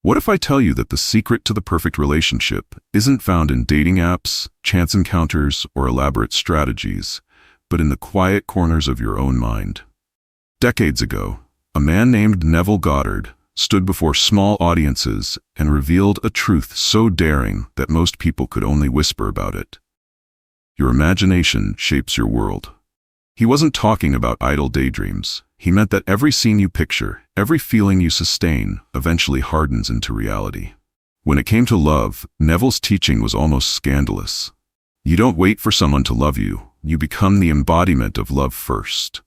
What if I tell you that the secret to the perfect relationship isn't found in dating apps, chance encounters, or elaborate strategies, but in the quiet corners of your own mind? Decades ago, a man named Neville Goddard stood before small audiences and revealed a truth so daring that most people could only whisper about it. Your imagination shapes your world. He wasn't talking about idle daydreams. He meant that every scene you picture, every feeling you sustain, eventually hardens into reality. When it came to love, Neville's teaching was almost scandalous. You don't wait for someone to love you, you become the embodiment of love first.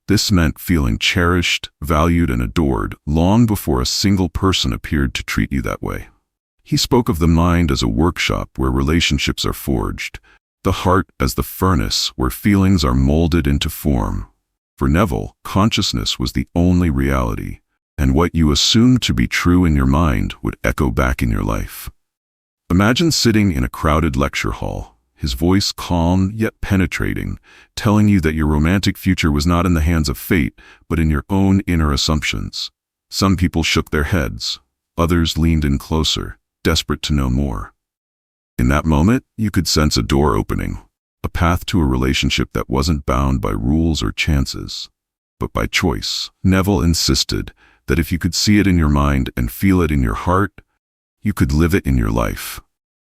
This meant feeling cherished, valued, and adored long before a single person appeared to treat you that way. He spoke of the mind as a workshop where relationships are forged, the heart as the furnace where feelings are molded into form. For Neville, consciousness was the only reality, and what you assumed to be true in your mind would echo back in your life. Imagine sitting in a crowded lecture hall, his voice calm yet penetrating, telling you that your romantic future was not in the hands of fate, but in your own inner assumptions. Some people shook their heads, others leaned in closer, desperate to know more. In that moment, you could sense a door opening, a path to a relationship that wasn't bound by rules or chances, but by choice. Neville insisted that if you could see it in your mind and feel it in your heart, you could live it in your life.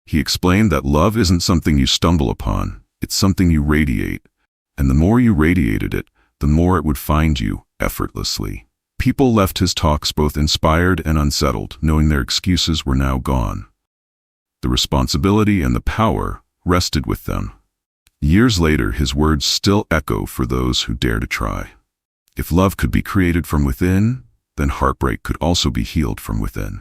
He explained that love isn't something you stumble upon, it's something you radiate, and the more you radiated it, the more it would find you effortlessly. People left his talks both inspired and unsettled, knowing their excuses were now gone. The responsibility and the power rested with them. Years later, his words still echo for those who dare to try. If love could be created from within, then heartbreak could also be healed from within.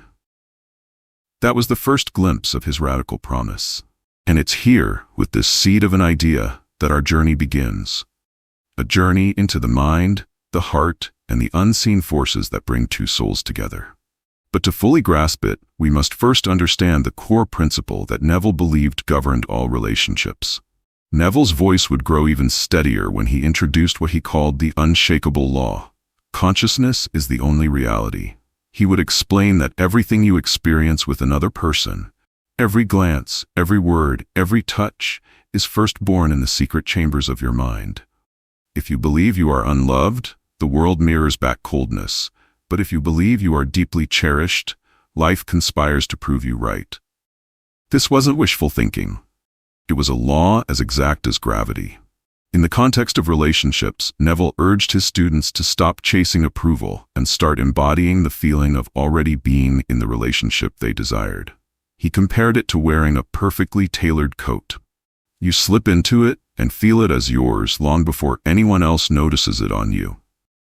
That was the first glimpse of his radical promise. And it's here, with this seed of an idea, that our journey begins. A journey into the mind, the heart, and the unseen forces that bring two souls together. But to fully grasp it, we must first understand the core principle that Neville believed governed all relationships. Neville's voice would grow even steadier when he introduced what he called the unshakable law. Consciousness is the only reality. He would explain that everything you experience with another person, every glance, every word, every touch, is first born in the secret chambers of your mind. If you believe you are unloved, the world mirrors back coldness. But if you believe you are deeply cherished, life conspires to prove you right. This wasn't wishful thinking. It was a law as exact as gravity. In the context of relationships, Neville urged his students to stop chasing approval and start embodying the feeling of already being in the relationship they desired. He compared it to wearing a perfectly tailored coat. You slip into it and feel it as yours long before anyone else notices it on you.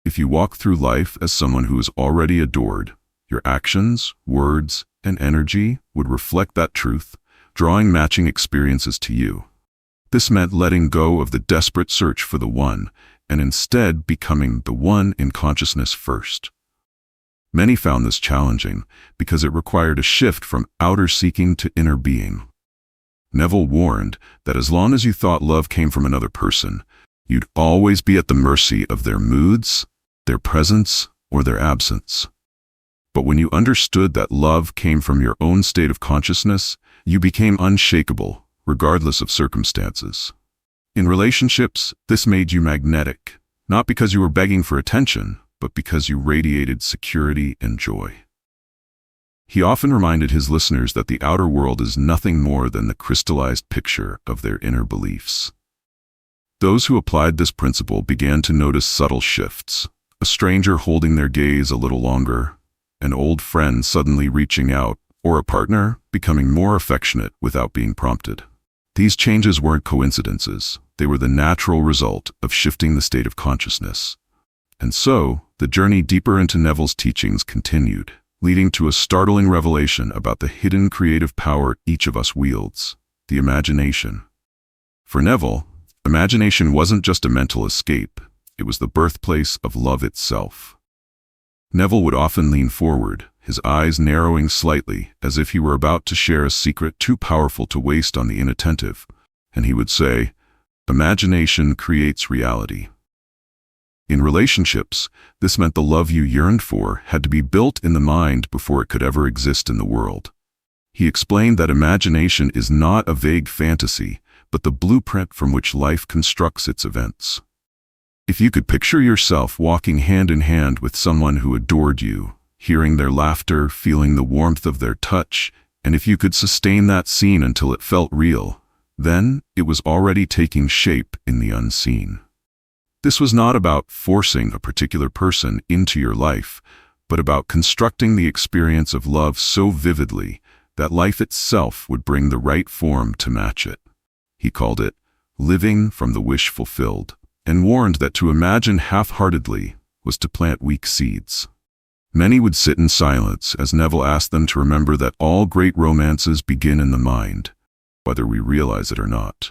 If you walk through life as someone who is already adored, your actions, words, and energy would reflect that truth, drawing matching experiences to you. This meant letting go of the desperate search for the one, and instead becoming the one in consciousness first. Many found this challenging because it required a shift from outer seeking to inner being. Neville warned that as long as you thought love came from another person, you'd always be at the mercy of their moods, their presence, or their absence. But when you understood that love came from your own state of consciousness, you became unshakable, regardless of circumstances. In relationships, this made you magnetic, not because you were begging for attention, but because you radiated security and joy. He often reminded his listeners that the outer world is nothing more than the crystallized picture of their inner beliefs. Those who applied this principle began to notice subtle shifts. A stranger holding their gaze a little longer, an old friend suddenly reaching out, or a partner becoming more affectionate without being prompted. These changes weren't coincidences. They were the natural result of shifting the state of consciousness. And so, the journey deeper into Neville's teachings continued, leading to a startling revelation about the hidden creative power each of us wields, the imagination. For Neville, imagination wasn't just a mental escape. It was the birthplace of love itself. Neville would often lean forward, his eyes narrowing slightly as if he were about to share a secret too powerful to waste on the inattentive, and he would say, "Imagination creates reality." In relationships, this meant the love you yearned for had to be built in the mind before it could ever exist in the world. He explained that imagination is not a vague fantasy, but the blueprint from which life constructs its events. If you could picture yourself walking hand in hand with someone who adored you, hearing their laughter, feeling the warmth of their touch, and if you could sustain that scene until it felt real, then it was already taking shape in the unseen. This was not about forcing a particular person into your life, but about constructing the experience of love so vividly that life itself would bring the right form to match it. He called it living from the wish fulfilled, and warned that to imagine half-heartedly was to plant weak seeds. Many would sit in silence as Neville asked them to remember that all great romances begin in the mind, whether we realize it or not.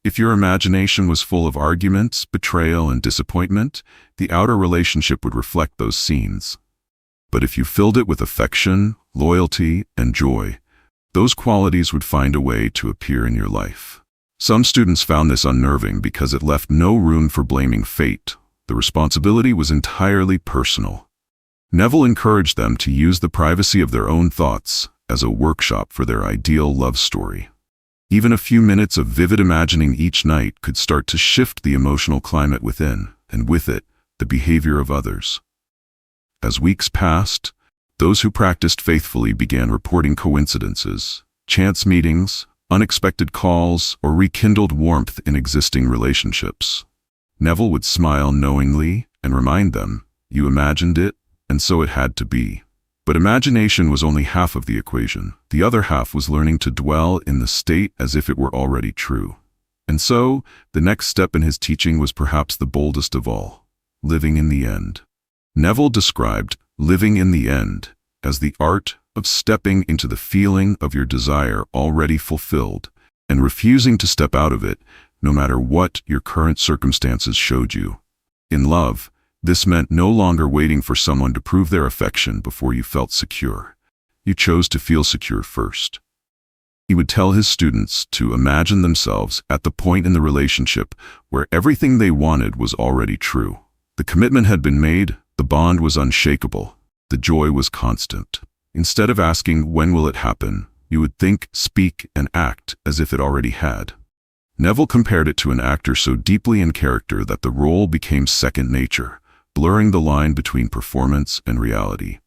If your imagination was full of arguments, betrayal, and disappointment, the outer relationship would reflect those scenes. But if you filled it with affection, loyalty, and joy, those qualities would find a way to appear in your life. Some students found this unnerving because it left no room for blaming fate. The responsibility was entirely personal. Neville encouraged them to use the privacy of their own thoughts as a workshop for their ideal love story. Even a few minutes of vivid imagining each night could start to shift the emotional climate within, and with it, the behavior of others. As weeks passed, those who practiced faithfully began reporting coincidences, chance meetings, unexpected calls, or rekindled warmth in existing relationships. Neville would smile knowingly and remind them, "You imagined it, and so it had to be." But imagination was only half of the equation. The other half was learning to dwell in the state as if it were already true. And so, the next step in his teaching was perhaps the boldest of all: living in the end. Neville described living in the end as the art of stepping into the feeling of your desire already fulfilled and refusing to step out of it, no matter what your current circumstances showed you. In love, this meant no longer waiting for someone to prove their affection before you felt secure. You chose to feel secure first. He would tell his students to imagine themselves at the point in the relationship where everything they wanted was already true. The commitment had been made, the bond was unshakable, the joy was constant. Instead of asking, "When will it happen?" you would think, speak, and act as if it already had. Neville compared it to an actor so deeply in character that the role became second nature, blurring the line between performance and reality.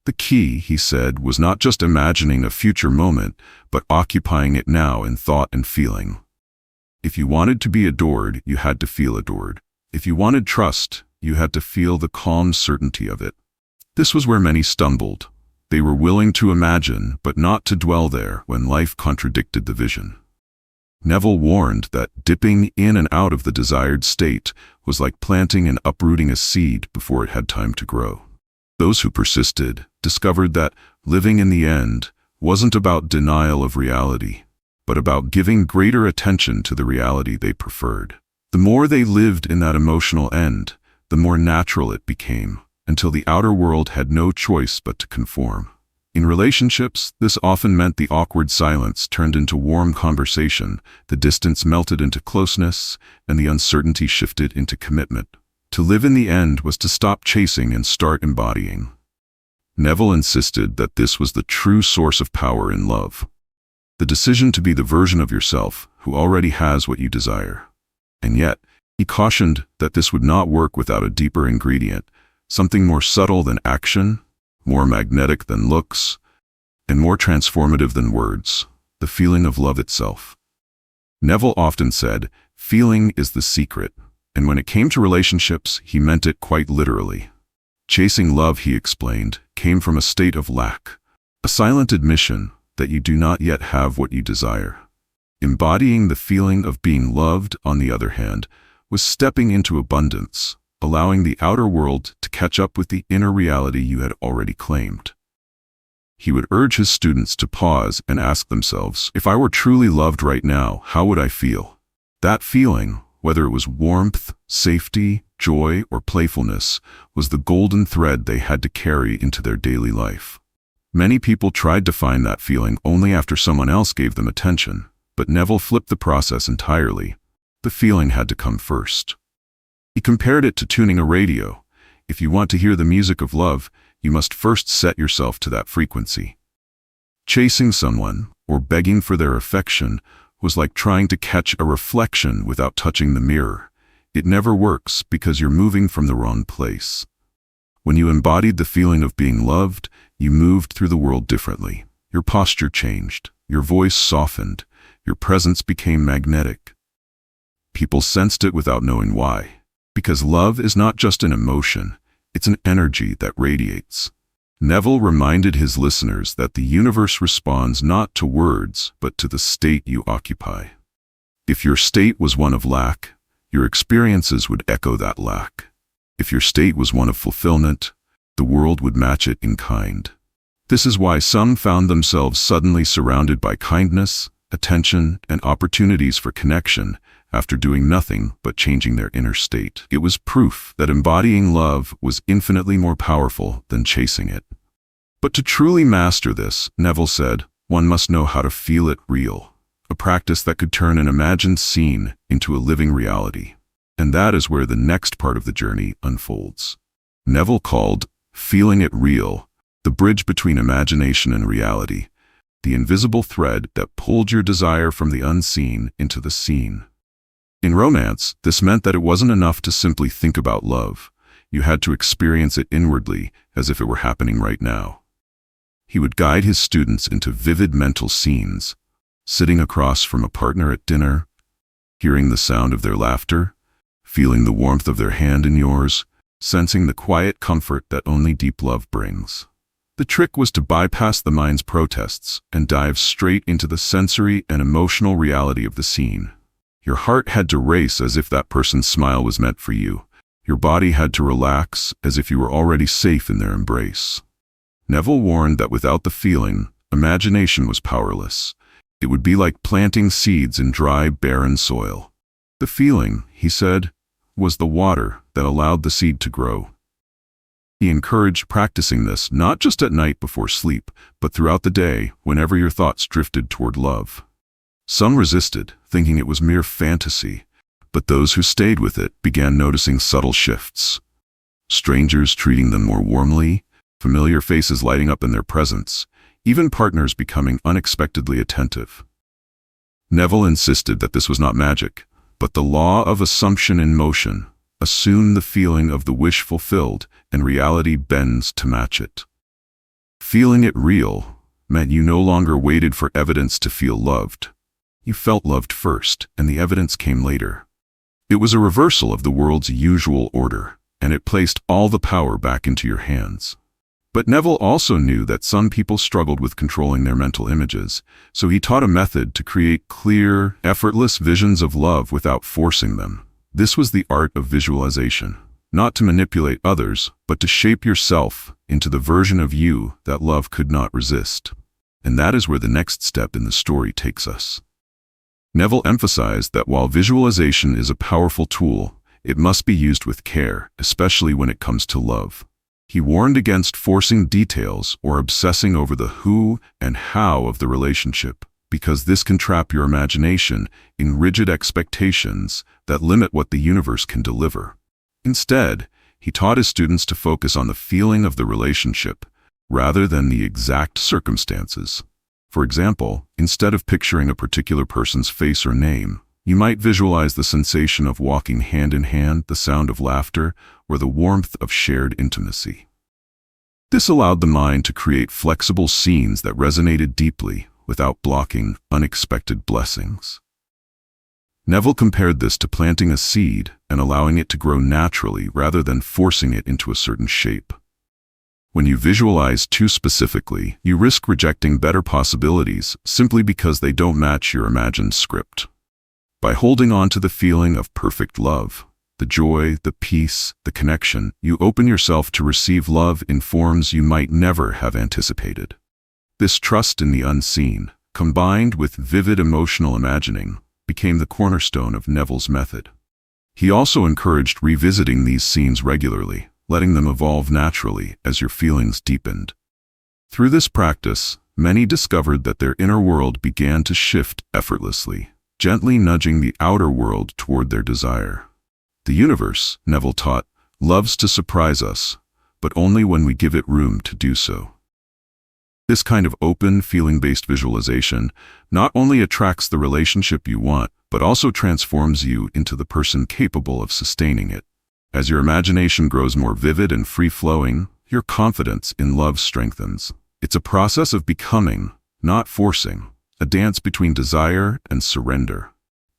The key, he said, was not just imagining a future moment, but occupying it now in thought and feeling. If you wanted to be adored, you had to feel adored. If you wanted trust, you had to feel the calm certainty of it. This was where many stumbled. They were willing to imagine, but not to dwell there when life contradicted the vision. Neville warned that dipping in and out of the desired state was like planting and uprooting a seed before it had time to grow. Those who persisted discovered that living in the end wasn't about denial of reality, but about giving greater attention to the reality they preferred. The more they lived in that emotional end, the more natural it became, until the outer world had no choice but to conform. In relationships, this often meant the awkward silence turned into warm conversation, the distance melted into closeness, and the uncertainty shifted into commitment. To live in the end was to stop chasing and start embodying. Neville insisted that this was the true source of power in love. The decision to be the version of yourself who already has what you desire. And yet, he cautioned that this would not work without a deeper ingredient, something more subtle than action, more magnetic than looks, and more transformative than words, the feeling of love itself. Neville often said, "Feeling is the secret," and when it came to relationships, he meant it quite literally. Chasing love, he explained, came from a state of lack, a silent admission that you do not yet have what you desire. Embodying the feeling of being loved, on the other hand, was stepping into abundance, allowing the outer world to catch up with the inner reality you had already claimed. He would urge his students to pause and ask themselves, "If I were truly loved right now, how would I feel?" That feeling, whether it was warmth, safety, joy, or playfulness, was the golden thread they had to carry into their daily life. Many people tried to find that feeling only after someone else gave them attention, but Neville flipped the process entirely. The feeling had to come first. He compared it to tuning a radio. If you want to hear the music of love, you must first set yourself to that frequency. Chasing someone, or begging for their affection, was like trying to catch a reflection without touching the mirror. It never works because you're moving from the wrong place. When you embodied the feeling of being loved, you moved through the world differently. Your posture changed, your voice softened, your presence became magnetic. People sensed it without knowing why. Because love is not just an emotion, it's an energy that radiates. Neville reminded his listeners that the universe responds not to words, but to the state you occupy. If your state was one of lack, your experiences would echo that lack. If your state was one of fulfillment, the world would match it in kind. This is why some found themselves suddenly surrounded by kindness, attention, and opportunities for connection after doing nothing but changing their inner state. It was proof that embodying love was infinitely more powerful than chasing it. But to truly master this, Neville said, one must know how to feel it real, a practice that could turn an imagined scene into a living reality. And that is where the next part of the journey unfolds. Neville called feeling it real the bridge between imagination and reality, the invisible thread that pulled your desire from the unseen into the seen. In romance, this meant that it wasn't enough to simply think about love. You had to experience it inwardly, as if it were happening right now. He would guide his students into vivid mental scenes, sitting across from a partner at dinner, hearing the sound of their laughter, feeling the warmth of their hand in yours, sensing the quiet comfort that only deep love brings. The trick was to bypass the mind's protests and dive straight into the sensory and emotional reality of the scene. Your heart had to race as if that person's smile was meant for you. Your body had to relax as if you were already safe in their embrace. Neville warned that without the feeling, imagination was powerless. It would be like planting seeds in dry, barren soil. The feeling, he said, was the water that allowed the seed to grow. He encouraged practicing this not just at night before sleep, but throughout the day whenever your thoughts drifted toward love. Some resisted, thinking it was mere fantasy, but those who stayed with it began noticing subtle shifts. Strangers treating them more warmly, familiar faces lighting up in their presence, even partners becoming unexpectedly attentive. Neville insisted that this was not magic, but the law of assumption in motion. Assume the feeling of the wish fulfilled, and reality bends to match it. Feeling it real meant you no longer waited for evidence to feel loved. You felt loved first, and the evidence came later. It was a reversal of the world's usual order, and it placed all the power back into your hands. But Neville also knew that some people struggled with controlling their mental images, so he taught a method to create clear, effortless visions of love without forcing them. This was the art of visualization, not to manipulate others, but to shape yourself into the version of you that love could not resist. And that is where the next step in the story takes us. Neville emphasized that while visualization is a powerful tool, it must be used with care, especially when it comes to love. He warned against forcing details or obsessing over the who and how of the relationship, because this can trap your imagination in rigid expectations that limit what the universe can deliver. Instead, he taught his students to focus on the feeling of the relationship rather than the exact circumstances. For example, instead of picturing a particular person's face or name, you might visualize the sensation of walking hand in hand, the sound of laughter, or the warmth of shared intimacy. This allowed the mind to create flexible scenes that resonated deeply without blocking unexpected blessings. Neville compared this to planting a seed and allowing it to grow naturally rather than forcing it into a certain shape. When you visualize too specifically, you risk rejecting better possibilities simply because they don't match your imagined script. By holding on to the feeling of perfect love, the joy, the peace, the connection, you open yourself to receive love in forms you might never have anticipated. This trust in the unseen, combined with vivid emotional imagining, became the cornerstone of Neville's method. He also encouraged revisiting these scenes regularly, letting them evolve naturally as your feelings deepened. Through this practice, many discovered that their inner world began to shift effortlessly, gently nudging the outer world toward their desire. The universe, Neville taught, loves to surprise us, but only when we give it room to do so. This kind of open, feeling-based visualization not only attracts the relationship you want, but also transforms you into the person capable of sustaining it. As your imagination grows more vivid and free-flowing, your confidence in love strengthens. It's a process of becoming, not forcing, a dance between desire and surrender.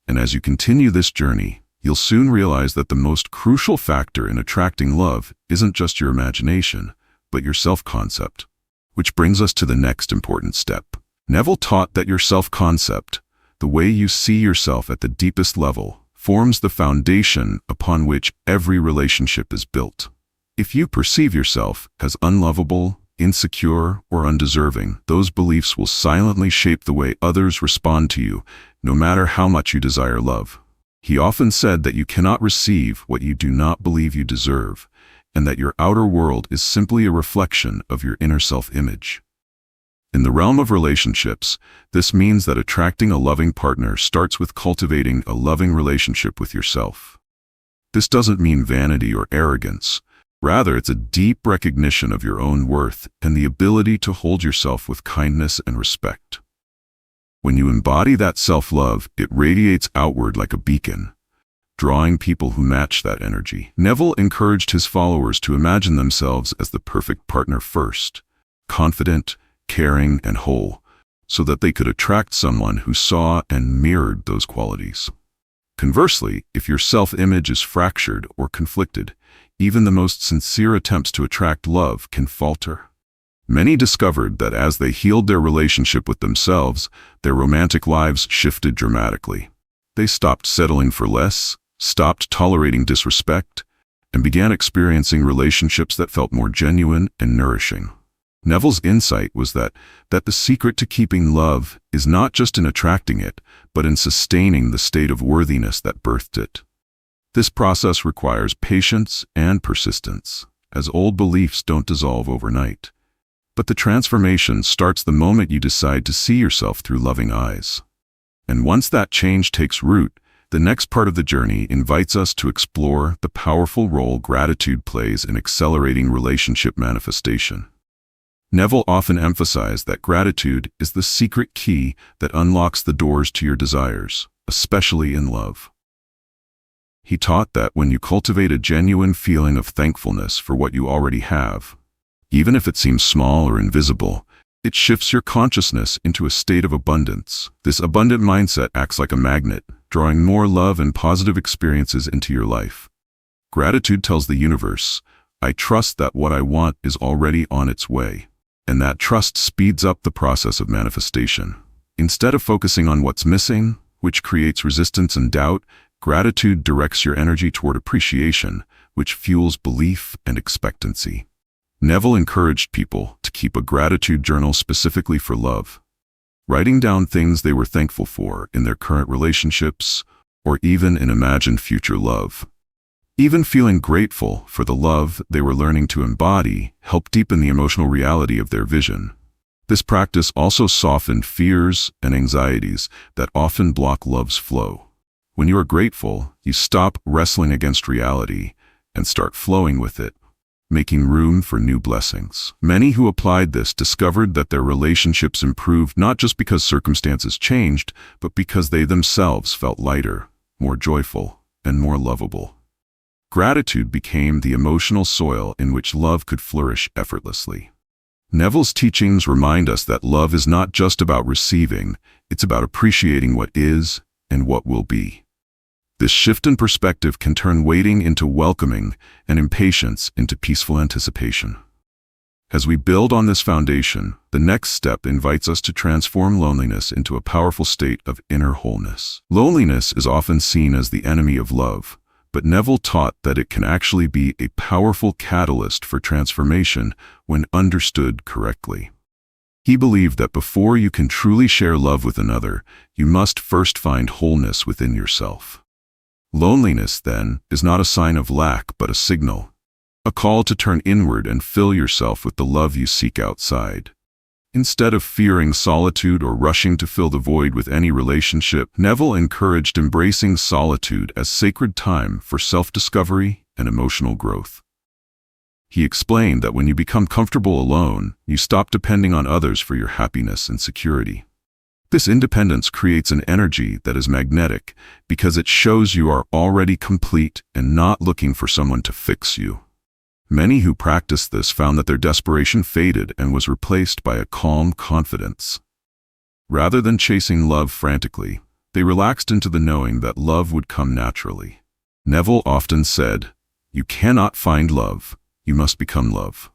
And as you continue this journey, you'll soon realize that the most crucial factor in attracting love isn't just your imagination, but your self-concept. Which brings us to the next important step. Neville taught that your self-concept, the way you see yourself at the deepest level, forms the foundation upon which every relationship is built. If you perceive yourself as unlovable, insecure, or undeserving, those beliefs will silently shape the way others respond to you, no matter how much you desire love. He often said that you cannot receive what you do not believe you deserve, and that your outer world is simply a reflection of your inner self-image. In the realm of relationships, this means that attracting a loving partner starts with cultivating a loving relationship with yourself. This doesn't mean vanity or arrogance. Rather, it's a deep recognition of your own worth and the ability to hold yourself with kindness and respect. When you embody that self-love, it radiates outward like a beacon, drawing people who match that energy. Neville encouraged his followers to imagine themselves as the perfect partner first, confident, caring, and whole, so that they could attract someone who saw and mirrored those qualities. Conversely, if your self-image is fractured or conflicted, even the most sincere attempts to attract love can falter. Many discovered that as they healed their relationship with themselves, their romantic lives shifted dramatically. They stopped settling for less, stopped tolerating disrespect, and began experiencing relationships that felt more genuine and nourishing. Neville's insight was that the secret to keeping love is not just in attracting it, but in sustaining the state of worthiness that birthed it. This process requires patience and persistence, as old beliefs don't dissolve overnight. But the transformation starts the moment you decide to see yourself through loving eyes. And once that change takes root, the next part of the journey invites us to explore the powerful role gratitude plays in accelerating relationship manifestation. Neville often emphasized that gratitude is the secret key that unlocks the doors to your desires, especially in love. He taught that when you cultivate a genuine feeling of thankfulness for what you already have, even if it seems small or invisible, it shifts your consciousness into a state of abundance. This abundant mindset acts like a magnet, drawing more love and positive experiences into your life. Gratitude tells the universe, I trust that what I want is already on its way. And that trust speeds up the process of manifestation. Instead of focusing on what's missing, which creates resistance and doubt, gratitude directs your energy toward appreciation, which fuels belief and expectancy. Neville encouraged people to keep a gratitude journal specifically for love, writing down things they were thankful for in their current relationships or even in imagined future love. Even feeling grateful for the love they were learning to embody helped deepen the emotional reality of their vision. This practice also softened fears and anxieties that often block love's flow. When you are grateful, you stop wrestling against reality and start flowing with it, making room for new blessings. Many who applied this discovered that their relationships improved not just because circumstances changed, but because they themselves felt lighter, more joyful, and more lovable. Gratitude became the emotional soil in which love could flourish effortlessly. Neville's teachings remind us that love is not just about receiving, it's about appreciating what is and what will be. This shift in perspective can turn waiting into welcoming and impatience into peaceful anticipation. As we build on this foundation, the next step invites us to transform loneliness into a powerful state of inner wholeness. Loneliness is often seen as the enemy of love, but Neville taught that it can actually be a powerful catalyst for transformation when understood correctly. He believed that before you can truly share love with another, you must first find wholeness within yourself. Loneliness, then, is not a sign of lack but a signal, a call to turn inward and fill yourself with the love you seek outside. Instead of fearing solitude or rushing to fill the void with any relationship, Neville encouraged embracing solitude as sacred time for self-discovery and emotional growth. He explained that when you become comfortable alone, you stop depending on others for your happiness and security. This independence creates an energy that is magnetic because it shows you are already complete and not looking for someone to fix you. Many who practiced this found that their desperation faded and was replaced by a calm confidence. Rather than chasing love frantically, they relaxed into the knowing that love would come naturally. Neville often said, "You cannot find love, you must become love."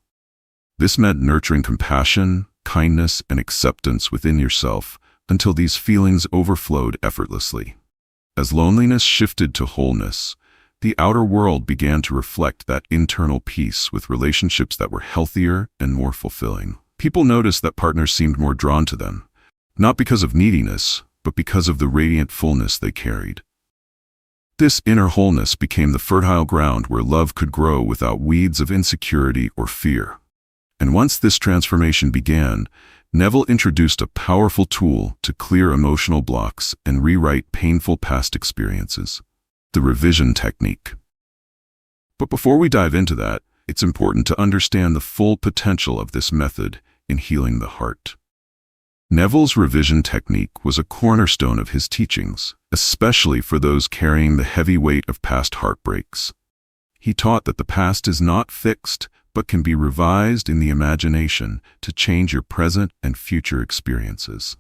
This meant nurturing compassion, kindness, and acceptance within yourself until these feelings overflowed effortlessly. As loneliness shifted to wholeness, the outer world began to reflect that internal peace with relationships that were healthier and more fulfilling. People noticed that partners seemed more drawn to them, not because of neediness, but because of the radiant fullness they carried. This inner wholeness became the fertile ground where love could grow without weeds of insecurity or fear. And once this transformation began, Neville introduced a powerful tool to clear emotional blocks and rewrite painful past experiences: the revision technique. But before we dive into that, it's important to understand the full potential of this method in healing the heart. Neville's revision technique was a cornerstone of his teachings, especially for those carrying the heavy weight of past heartbreaks. He taught that the past is not fixed, but can be revised in the imagination to change your present and future experiences.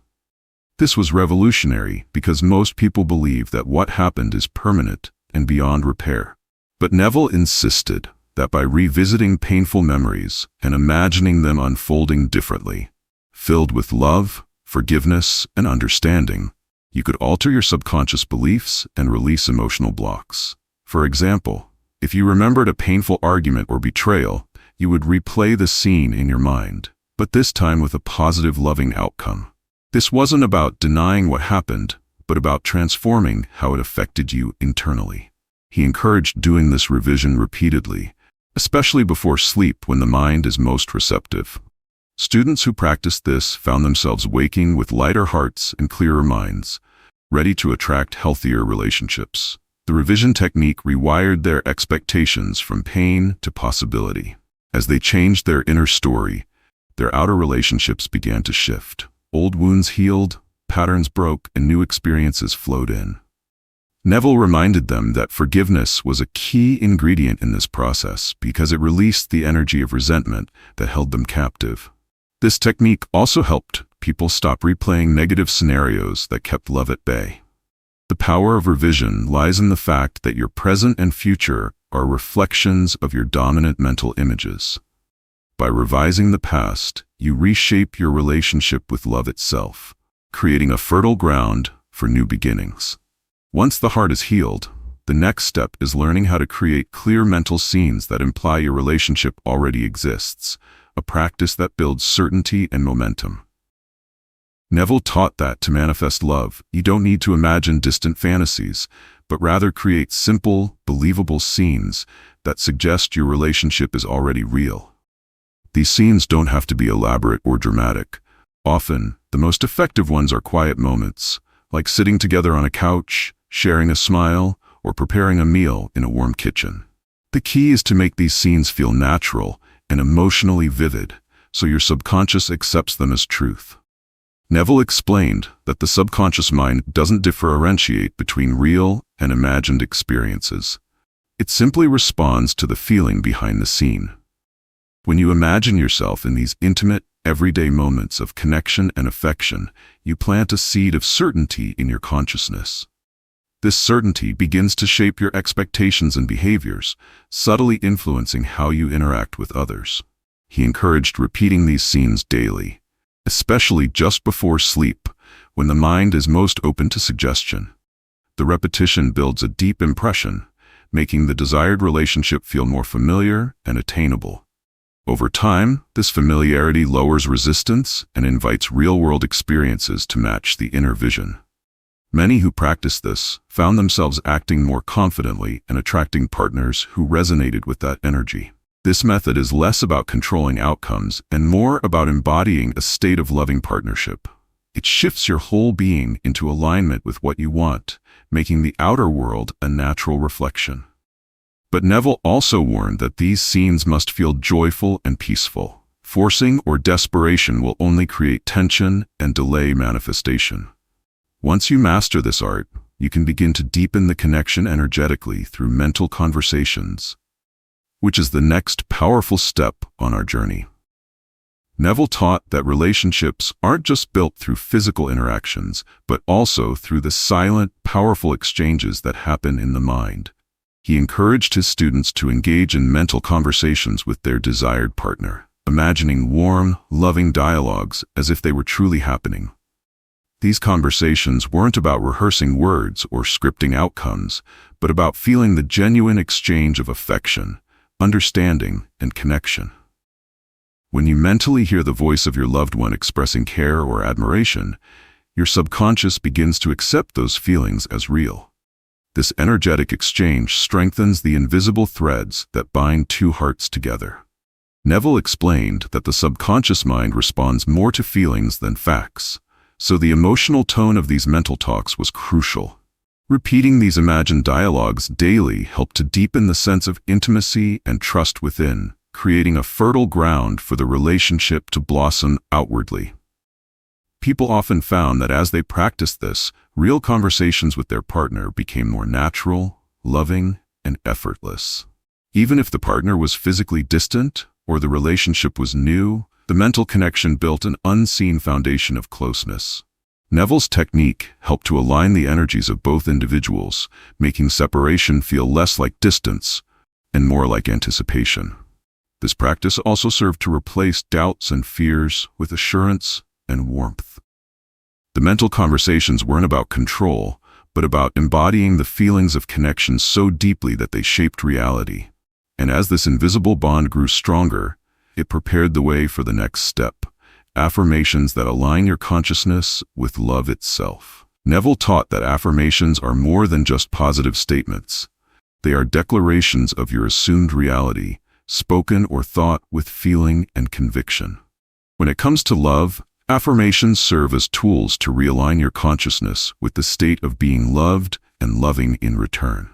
This was revolutionary because most people believe that what happened is permanent and beyond repair. But Neville insisted that by revisiting painful memories and imagining them unfolding differently, filled with love, forgiveness, and understanding, you could alter your subconscious beliefs and release emotional blocks. For example, if you remembered a painful argument or betrayal, you would replay the scene in your mind, but this time with a positive, loving outcome. This wasn't about denying what happened, but about transforming how it affected you internally. He encouraged doing this revision repeatedly, especially before sleep when the mind is most receptive. Students who practiced this found themselves waking with lighter hearts and clearer minds, ready to attract healthier relationships. The revision technique rewired their expectations from pain to possibility. As they changed their inner story, their outer relationships began to shift. Old wounds healed, patterns broke, and new experiences flowed in. Neville reminded them that forgiveness was a key ingredient in this process because it released the energy of resentment that held them captive. This technique also helped people stop replaying negative scenarios that kept love at bay. The power of revision lies in the fact that your present and future are reflections of your dominant mental images. By revising the past, you reshape your relationship with love itself, creating a fertile ground for new beginnings. Once the heart is healed, the next step is learning how to create clear mental scenes that imply your relationship already exists, a practice that builds certainty and momentum. Neville taught that to manifest love, you don't need to imagine distant fantasies, but rather create simple, believable scenes that suggest your relationship is already real. These scenes don't have to be elaborate or dramatic. Often, the most effective ones are quiet moments, like sitting together on a couch, sharing a smile, or preparing a meal in a warm kitchen. The key is to make these scenes feel natural and emotionally vivid, so your subconscious accepts them as truth. Neville explained that the subconscious mind doesn't differentiate between real and imagined experiences. It simply responds to the feeling behind the scene. When you imagine yourself in these intimate, everyday moments of connection and affection, you plant a seed of certainty in your consciousness. This certainty begins to shape your expectations and behaviors, subtly influencing how you interact with others. He encouraged repeating these scenes daily, especially just before sleep, when the mind is most open to suggestion. The repetition builds a deep impression, making the desired relationship feel more familiar and attainable. Over time, this familiarity lowers resistance and invites real-world experiences to match the inner vision. Many who practiced this found themselves acting more confidently and attracting partners who resonated with that energy. This method is less about controlling outcomes and more about embodying a state of loving partnership. It shifts your whole being into alignment with what you want, making the outer world a natural reflection. But Neville also warned that these scenes must feel joyful and peaceful. Forcing or desperation will only create tension and delay manifestation. Once you master this art, you can begin to deepen the connection energetically through mental conversations, which is the next powerful step on our journey. Neville taught that relationships aren't just built through physical interactions, but also through the silent, powerful exchanges that happen in the mind. He encouraged his students to engage in mental conversations with their desired partner, imagining warm, loving dialogues as if they were truly happening. These conversations weren't about rehearsing words or scripting outcomes, but about feeling the genuine exchange of affection, understanding, and connection. When you mentally hear the voice of your loved one expressing care or admiration, your subconscious begins to accept those feelings as real. This energetic exchange strengthens the invisible threads that bind two hearts together. Neville explained that the subconscious mind responds more to feelings than facts, so the emotional tone of these mental talks was crucial. Repeating these imagined dialogues daily helped to deepen the sense of intimacy and trust within, creating a fertile ground for the relationship to blossom outwardly. People often found that as they practiced this, real conversations with their partner became more natural, loving, and effortless. Even if the partner was physically distant or the relationship was new, the mental connection built an unseen foundation of closeness. Neville's technique helped to align the energies of both individuals, making separation feel less like distance and more like anticipation. This practice also served to replace doubts and fears with assurance and warmth. The mental conversations weren't about control, but about embodying the feelings of connection so deeply that they shaped reality. And as this invisible bond grew stronger, it prepared the way for the next step: affirmations that align your consciousness with love itself. Neville taught that affirmations are more than just positive statements. They are declarations of your assumed reality, spoken or thought with feeling and conviction. When it comes to love, affirmations serve as tools to realign your consciousness with the state of being loved and loving in return.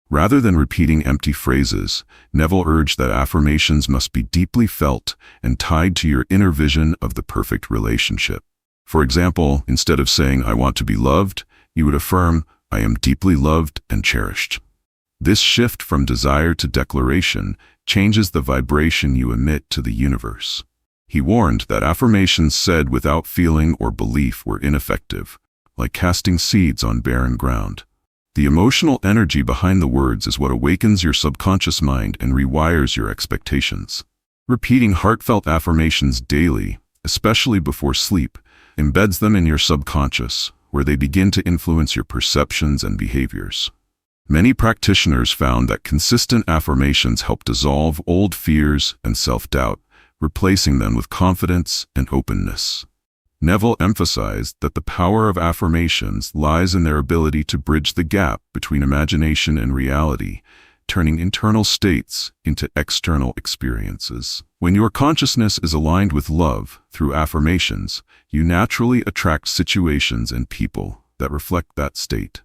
Rather than repeating empty phrases, Neville urged that affirmations must be deeply felt and tied to your inner vision of the perfect relationship. For example, instead of saying, "I want to be loved," you would affirm, "I am deeply loved and cherished." This shift from desire to declaration changes the vibration you emit to the universe. He warned that affirmations said without feeling or belief were ineffective, like casting seeds on barren ground. The emotional energy behind the words is what awakens your subconscious mind and rewires your expectations. Repeating heartfelt affirmations daily, especially before sleep, embeds them in your subconscious, where they begin to influence your perceptions and behaviors. Many practitioners found that consistent affirmations help dissolve old fears and self-doubt, replacing them with confidence and openness. Neville emphasized that the power of affirmations lies in their ability to bridge the gap between imagination and reality, turning internal states into external experiences. When your consciousness is aligned with love through affirmations, you naturally attract situations and people that reflect that state.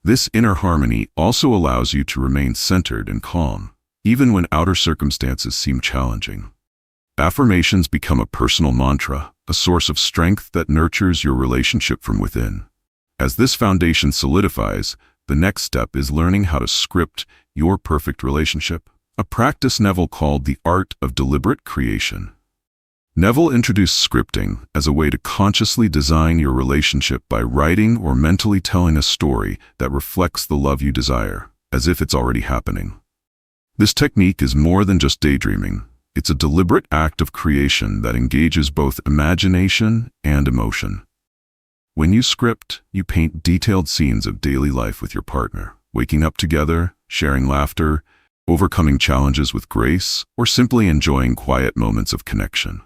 This inner harmony also allows you to remain centered and calm, even when outer circumstances seem challenging. Affirmations become a personal mantra, a source of strength that nurtures your relationship from within. As this foundation solidifies, the next step is learning how to script your perfect relationship, a practice Neville called the art of deliberate creation. Neville introduced scripting as a way to consciously design your relationship by writing or mentally telling a story that reflects the love you desire, as if it's already happening. This technique is more than just daydreaming. It's a deliberate act of creation that engages both imagination and emotion. When you script, you paint detailed scenes of daily life with your partner, waking up together, sharing laughter, overcoming challenges with grace, or simply enjoying quiet moments of connection.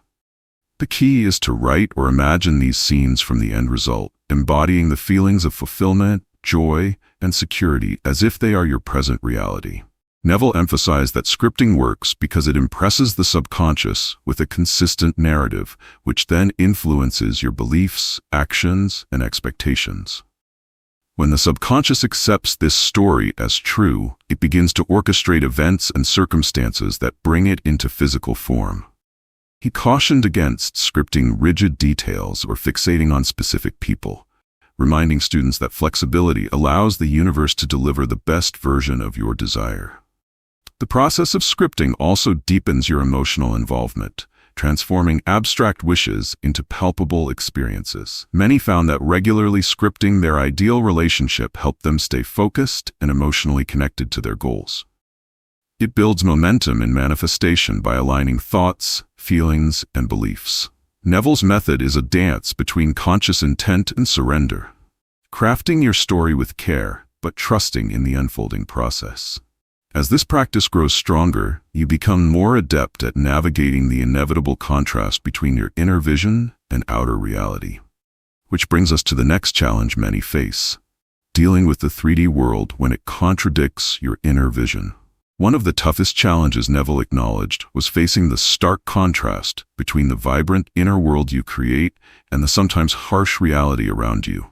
The key is to write or imagine these scenes from the end result, embodying the feelings of fulfillment, joy, and security as if they are your present reality. Neville emphasized that scripting works because it impresses the subconscious with a consistent narrative, which then influences your beliefs, actions, and expectations. When the subconscious accepts this story as true, it begins to orchestrate events and circumstances that bring it into physical form. He cautioned against scripting rigid details or fixating on specific people, reminding students that flexibility allows the universe to deliver the best version of your desire. The process of scripting also deepens your emotional involvement, transforming abstract wishes into palpable experiences. Many found that regularly scripting their ideal relationship helped them stay focused and emotionally connected to their goals. It builds momentum in manifestation by aligning thoughts, feelings, and beliefs. Neville's method is a dance between conscious intent and surrender, crafting your story with care, but trusting in the unfolding process. As this practice grows stronger, you become more adept at navigating the inevitable contrast between your inner vision and outer reality. Which brings us to the next challenge many face: dealing with the 3D world when it contradicts your inner vision. One of the toughest challenges Neville acknowledged was facing the stark contrast between the vibrant inner world you create and the sometimes harsh reality around you.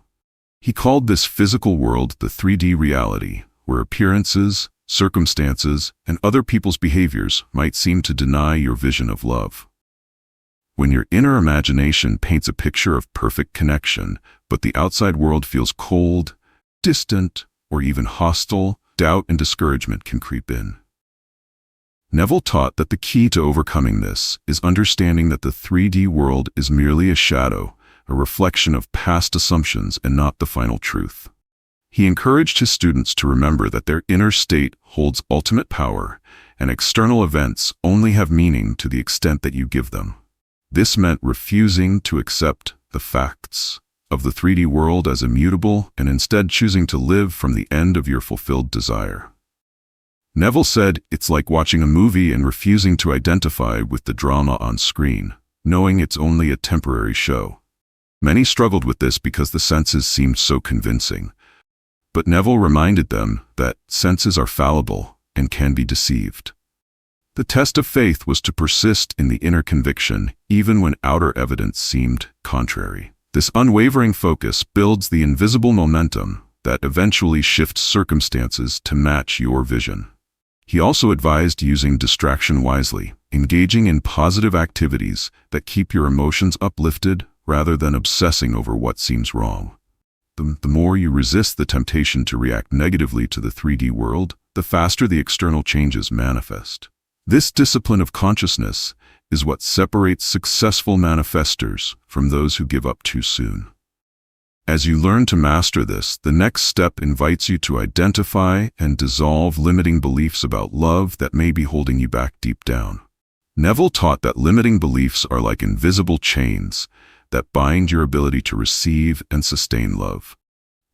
He called this physical world the 3D reality, where appearances, circumstances, and other people's behaviors might seem to deny your vision of love. When your inner imagination paints a picture of perfect connection, but the outside world feels cold, distant, or even hostile, doubt and discouragement can creep in. Neville taught that the key to overcoming this is understanding that the 3D world is merely a shadow, a reflection of past assumptions and not the final truth. He encouraged his students to remember that their inner state holds ultimate power, and external events only have meaning to the extent that you give them. This meant refusing to accept the facts of the 3D world as immutable and instead choosing to live from the end of your fulfilled desire. Neville said, "It's like watching a movie and refusing to identify with the drama on screen, knowing it's only a temporary show." Many struggled with this because the senses seemed so convincing. But Neville reminded them that senses are fallible and can be deceived. The test of faith was to persist in the inner conviction, even when outer evidence seemed contrary. This unwavering focus builds the invisible momentum that eventually shifts circumstances to match your vision. He also advised using distraction wisely, engaging in positive activities that keep your emotions uplifted rather than obsessing over what seems wrong. The more you resist the temptation to react negatively to the 3D world, the faster the external changes manifest. This discipline of consciousness is what separates successful manifestors from those who give up too soon. As you learn to master this, the next step invites you to identify and dissolve limiting beliefs about love that may be holding you back deep down. Neville taught that limiting beliefs are like invisible chains that bind your ability to receive and sustain love.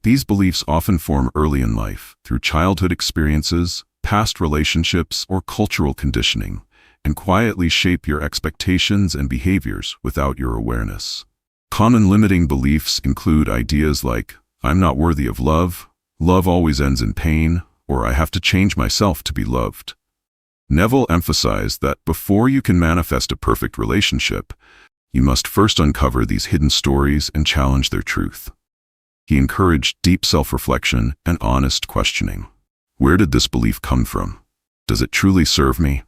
These beliefs often form early in life, through childhood experiences, past relationships, or cultural conditioning, and quietly shape your expectations and behaviors without your awareness. Common limiting beliefs include ideas like, "I'm not worthy of love," "love always ends in pain," or "I have to change myself to be loved." Neville emphasized that before you can manifest a perfect relationship, you must first uncover these hidden stories and challenge their truth. He encouraged deep self-reflection and honest questioning. Where did this belief come from? Does it truly serve me?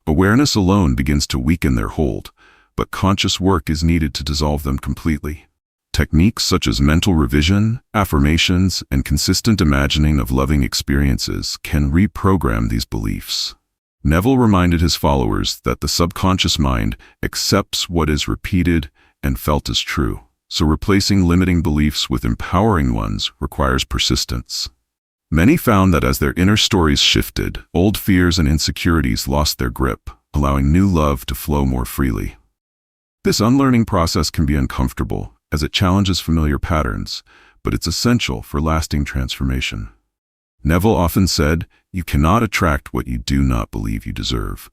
Awareness alone begins to weaken their hold, but conscious work is needed to dissolve them completely. Techniques such as mental revision, affirmations, and consistent imagining of loving experiences can reprogram these beliefs. Neville reminded his followers that the subconscious mind accepts what is repeated and felt as true, so replacing limiting beliefs with empowering ones requires persistence. Many found that as their inner stories shifted, old fears and insecurities lost their grip, allowing new love to flow more freely. This unlearning process can be uncomfortable, as it challenges familiar patterns, but it's essential for lasting transformation. Neville often said, "You cannot attract what you do not believe you deserve."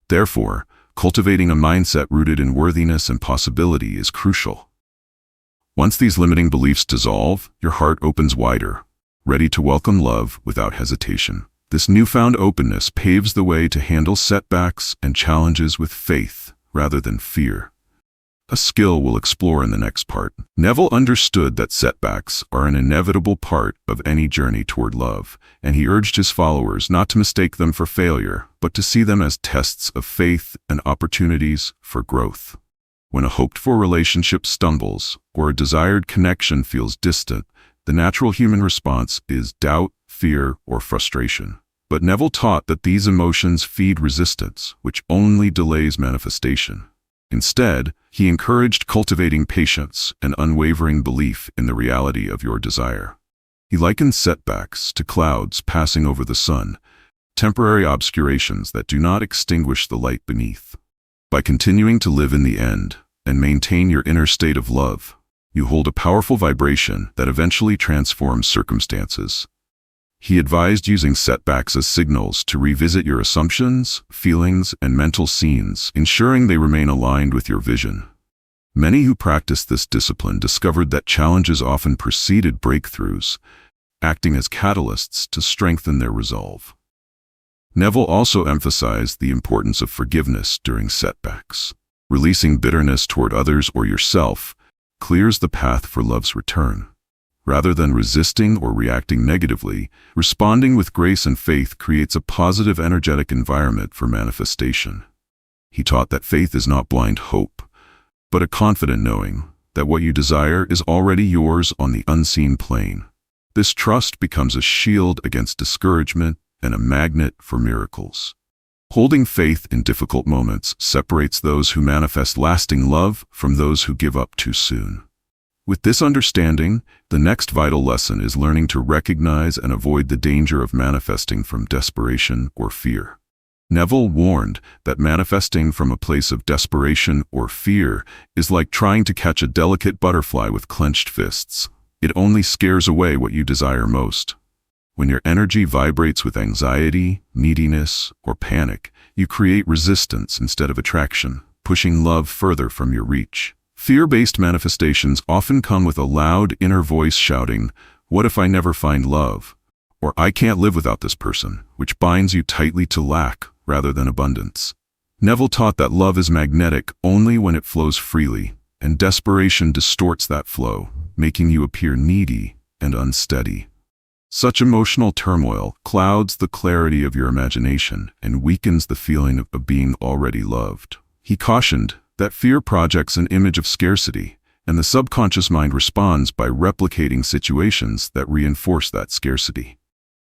Therefore, cultivating a mindset rooted in worthiness and possibility is crucial. Once these limiting beliefs dissolve, your heart opens wider, ready to welcome love without hesitation. This newfound openness paves the way to handle setbacks and challenges with faith rather than fear. A skill we'll explore in the next part. Neville understood that setbacks are an inevitable part of any journey toward love, and he urged his followers not to mistake them for failure, but to see them as tests of faith and opportunities for growth. When a hoped-for relationship stumbles, or a desired connection feels distant, the natural human response is doubt, fear, or frustration. But Neville taught that these emotions feed resistance, which only delays manifestation. Instead, he encouraged cultivating patience and unwavering belief in the reality of your desire. He likened setbacks to clouds passing over the sun, temporary obscurations that do not extinguish the light beneath. By continuing to live in the end and maintain your inner state of love, you hold a powerful vibration that eventually transforms circumstances. He advised using setbacks as signals to revisit your assumptions, feelings, and mental scenes, ensuring they remain aligned with your vision. Many who practiced this discipline discovered that challenges often preceded breakthroughs, acting as catalysts to strengthen their resolve. Neville also emphasized the importance of forgiveness during setbacks. Releasing bitterness toward others or yourself clears the path for love's return. Rather than resisting or reacting negatively, responding with grace and faith creates a positive, energetic environment for manifestation. He taught that faith is not blind hope, but a confident knowing that what you desire is already yours on the unseen plane. This trust becomes a shield against discouragement and a magnet for miracles. Holding faith in difficult moments separates those who manifest lasting love from those who give up too soon. With this understanding, the next vital lesson is learning to recognize and avoid the danger of manifesting from desperation or fear. Neville warned that manifesting from a place of desperation or fear is like trying to catch a delicate butterfly with clenched fists. It only scares away what you desire most. When your energy vibrates with anxiety, neediness, or panic, you create resistance instead of attraction, pushing love further from your reach. Fear-based manifestations often come with a loud inner voice shouting, "What if I never find love?" Or "I can't live without this person," which binds you tightly to lack rather than abundance. Neville taught that love is magnetic only when it flows freely, and desperation distorts that flow, making you appear needy and unsteady. Such emotional turmoil clouds the clarity of your imagination and weakens the feeling of being already loved. He cautioned that fear projects an image of scarcity, and the subconscious mind responds by replicating situations that reinforce that scarcity.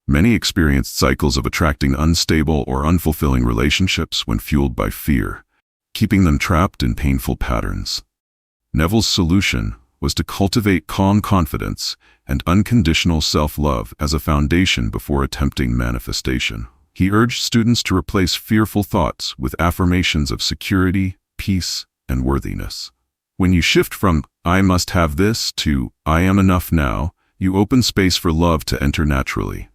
Many experienced cycles of attracting unstable or unfulfilling relationships when fueled by fear, keeping them trapped in painful patterns. Neville's solution was to cultivate calm confidence and unconditional self-love as a foundation before attempting manifestation. He urged students to replace fearful thoughts with affirmations of security, peace, and worthiness. When you shift from "I must have this" to "I am enough now," you open space for love to enter naturally.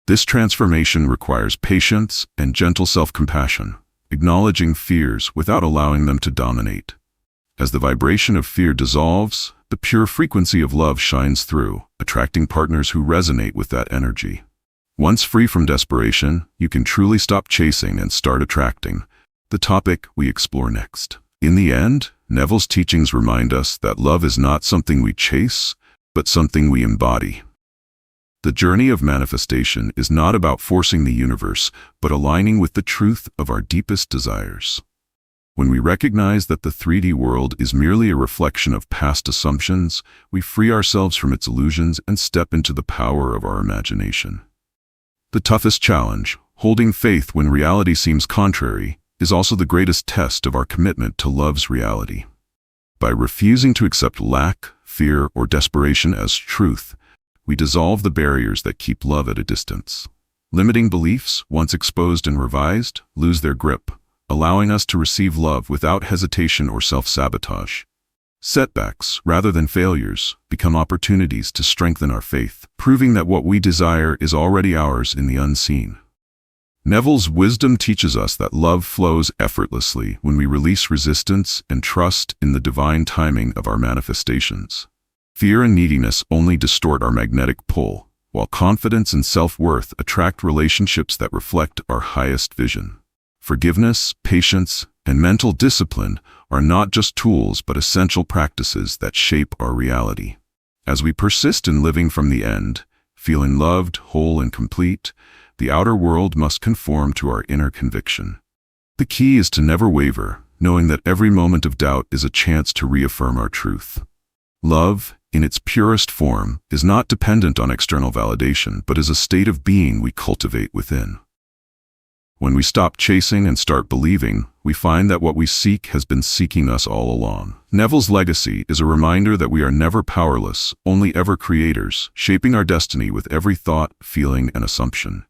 This transformation requires patience and gentle self-compassion, acknowledging fears without allowing them to dominate. As the vibration of fear dissolves, the pure frequency of love shines through, attracting partners who resonate with that energy. Once free from desperation, you can truly stop chasing and start attracting, the topic we explore next. In the end, Neville's teachings remind us that love is not something we chase, but something we embody. The journey of manifestation is not about forcing the universe, but aligning with the truth of our deepest desires. When we recognize that the 3D world is merely a reflection of past assumptions, we free ourselves from its illusions and step into the power of our imagination. The toughest challenge, holding faith when reality seems contrary, is also the greatest test of our commitment to love's reality. By refusing to accept lack, fear, or desperation as truth, we dissolve the barriers that keep love at a distance. Limiting beliefs, once exposed and revised, lose their grip, allowing us to receive love without hesitation or self-sabotage. Setbacks, rather than failures, become opportunities to strengthen our faith, proving that what we desire is already ours in the unseen. Neville's wisdom teaches us that love flows effortlessly when we release resistance and trust in the divine timing of our manifestations. Fear and neediness only distort our magnetic pull, while confidence and self-worth attract relationships that reflect our highest vision. Forgiveness, patience, and mental discipline are not just tools but essential practices that shape our reality. As we persist in living from the end, feeling loved, whole, and complete, the outer world must conform to our inner conviction. The key is to never waver, knowing that every moment of doubt is a chance to reaffirm our truth. Love, in its purest form, is not dependent on external validation, but is a state of being we cultivate within. When we stop chasing and start believing, we find that what we seek has been seeking us all along. Neville's legacy is a reminder that we are never powerless, only ever creators, shaping our destiny with every thought, feeling, and assumption.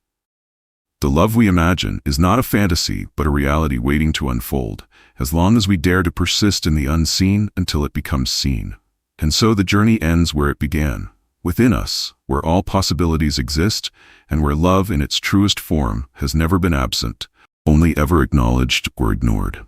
The love we imagine is not a fantasy, but a reality waiting to unfold, as long as we dare to persist in the unseen until it becomes seen. And so the journey ends where it began, within us, where all possibilities exist, and where love in its truest form has never been absent, only ever acknowledged or ignored.